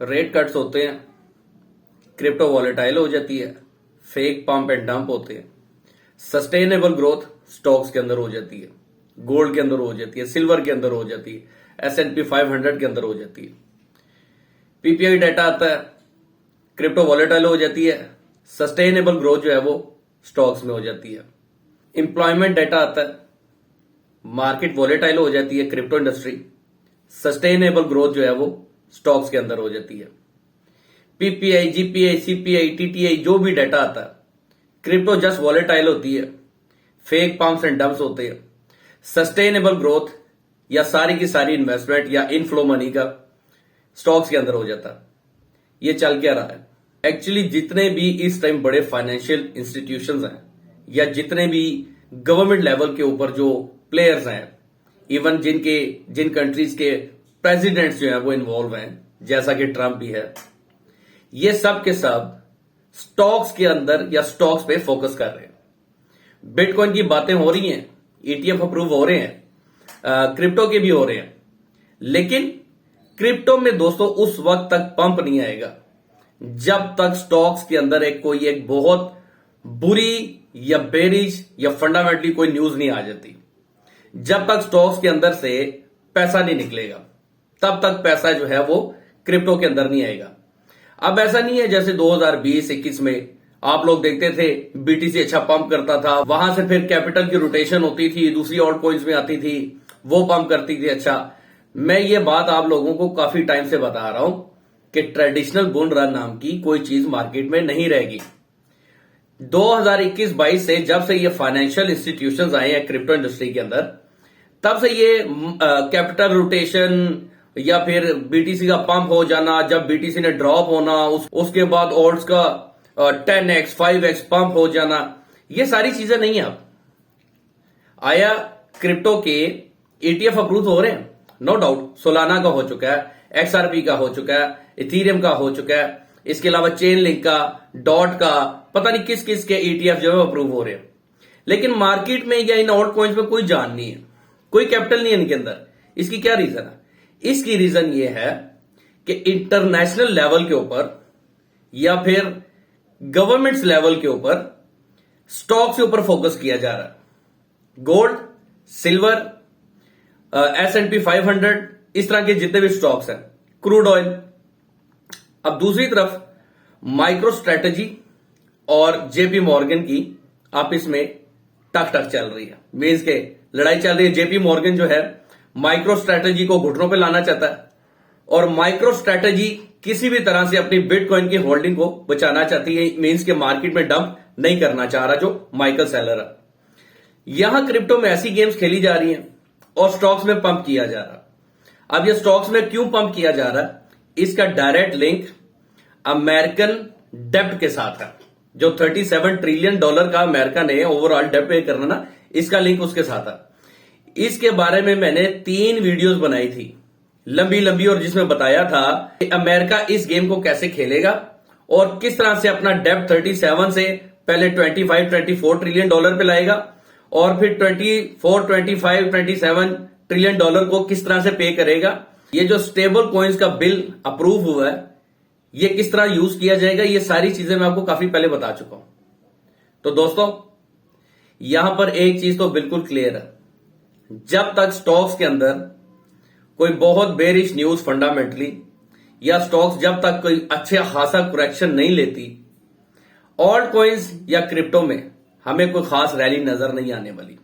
Rate cuts होते हैं, crypto volatile हो जाती है, फेक पंप एंड डंप होते हैं, सस्टेनेबल ग्रोथ स्टॉक्स के अंदर हो जाती है, गोल्ड के अंदर हो जाती है, सिल्वर के अंदर हो जाती है, S&P 500 के अंदर हो जाती है। पीपीआई डाटा आता है, क्रिप्टो वॉलेटाइल हो जाती है, सस्टेनेबल ग्रोथ जो है वो स्टॉक्स में हो जाती है। एम्प्लॉयमेंट डाटा आता है, मार्केट वॉलेटाइल हो जाती है, क्रिप्टो इंडस्ट्री, सस्टेनेबल ग्रोथ जो है वो स्टॉक्स के अंदर हो जाती है। पीपीआई, जीपीआई, सीपीआई, टीटीआई जो भी डाटा आता है, क्रिप्टो जस्ट वॉलेटाइल होती है, फेक पंप्स एंड डंप्स होते हैं, सस्टेनेबल ग्रोथ या सारी की सारी इन्वेस्टमेंट या इनफ्लो मनी का स्टॉक्स के अंदर हो जाता है। ये चल क्या रहा है? एक्चुअली जितने भी इस टाइम बड़े फाइनेंशियल इंस्टीट्यूशंस हैं या जितने भी गवर्नमेंट लेवल के ऊपर जो प्लेयर्स हैं, इवन जिन कंट्रीज के प्रेसिडेंट्स जो हैं वो इन्वॉल्व हैं, जैसा कि ट्रंप भी है, ये सब के सब स्टॉक्स के अंदर या स्टॉक्स पे फोकस कर रहे हैं। बिटकॉइन की बातें हो रही हैं, ETF अप्रूव हो रहे हैं, क्रिप्टो के भी हो रहे हैं, लेकिन क्रिप्टो में दोस्तों उस वक्त तक पंप नहीं आएगा जब तक स्टॉक्स के अंदर एक बहुत बुरी या बेरिश या फंडामेंटली कोई न्यूज नहीं आ जाती। जब तक स्टॉक्स के अंदर से पैसा नहीं निकलेगा तब तक पैसा जो है वो क्रिप्टो के अंदर नहीं आएगा। अब ऐसा नहीं है जैसे 2020-21 में आप लोग देखते थे BTC अच्छा पंप करता था, वहां से फिर कैपिटल की रोटेशन होती थी, दूसरी ऑल्ट कॉइन्स में आती थी, वो पंप करती थी। अच्छा, मैं ये बात आप लोगों को काफी टाइम से बता रहा हूं कि ट्रेडिशनल बुल रन नाम की कोई चीज मार्केट में नहीं रहेगी। 2021-22 से जब से ये फाइनेंशियल इंस्टीट्यूशंस आए हैं क्रिप्टो इंडस्ट्री के अंदर, तब से ये कैपिटल रोटेशन या फिर BTC का पंप हो जाना, जब BTC ने ड्रॉप होना, उसके बाद ऑल्ट्स का 10x 5x पंप हो जाना, ये सारी चीजें नहीं है। अब आया क्रिप्टो के ETF अप्रूव हो रहे हैं, नो डाउट। सोलाना का हो चुका है, XRP का हो चुका है, इथीरियम का हो चुका है, इसके अलावा चेन लिंक का, डॉट का, पता नहीं किस किस के ETF जो है अप्रूव हो रहे हैं। लेकिन मार्केट में या इन ऑल्ट कॉइन्स में कोई जान नहीं है, कोई कैपिटल नहीं है इनके अंदर। इसकी क्या रीजन है? इसकी रीजन ये है कि इंटरनेशनल लेवल के ऊपर या फिर गवर्नमेंट्स लेवल के ऊपर स्टॉक के ऊपर फोकस किया जा रहा है। गोल्ड, सिल्वर, S&P 500, इस तरह के जितने भी स्टॉक्स हैं, क्रूड ऑयल। अब दूसरी तरफ माइक्रो स्ट्रेटेजी और JP मॉर्गन की आपस में टक चल रही है, मीन्स के लड़ाई चल रही है। JP मॉर्गन जो है माइक्रो स्ट्रेटेजी को घुटनों पे लाना चाहता है और माइक्रो स्ट्रेटेजी किसी भी तरह से अपनी बिटकॉइन की होल्डिंग को बचाना चाहती है, मीन्स के मार्केट में डंप नहीं करना चाह रहा जो माइकल सेलर है। यहां क्रिप्टो में ऐसी गेम्स खेली जा रही हैं और स्टॉक्स में पंप किया जा रहा है। अब ये स्टॉक्स में क्यों पंप किया जा रहा है? इसका डायरेक्ट लिंक अमेरिकन डेब्ट के साथ है। जो $37 ट्रिलियन का अमेरिका ने ओवरऑल डेब्ट पे करना ना, इसका लिंक उसके साथ है। इसके बारे में मैंने 3 वीडियोस बनाई थी, लंबी, और जिसमें बताया था कि अमेरिका इस गेम को कैसे खेलेगा और किस तरह से अपना डेब्ट 37 से पहले 25-24 ट्रिलियन डॉलर पे लाएगा और फिर 24-25-27 ट्रिलियन डॉलर को किस तरह से पे करेगा। ये जो स्टेबल कॉइन्स का बिल अप्रूव हुआ है, ये किस तरह यूज किया जाएगा, ये सारी चीजें मैं आपको काफी पहले बता चुका हूं। तो दोस्तों, यहां पर एक चीज तो बिल्कुल क्लियर है, जब तक स्टॉक्स के अंदर कोई बहुत बेरिश न्यूज फंडामेंटली या स्टॉक्स जब तक कोई अच्छा खासा करेक्शन नहीं लेती, ऑल्ट कॉइन्स या क्रिप्टो में हमें कोई खास रैली नजर नहीं आने वाली।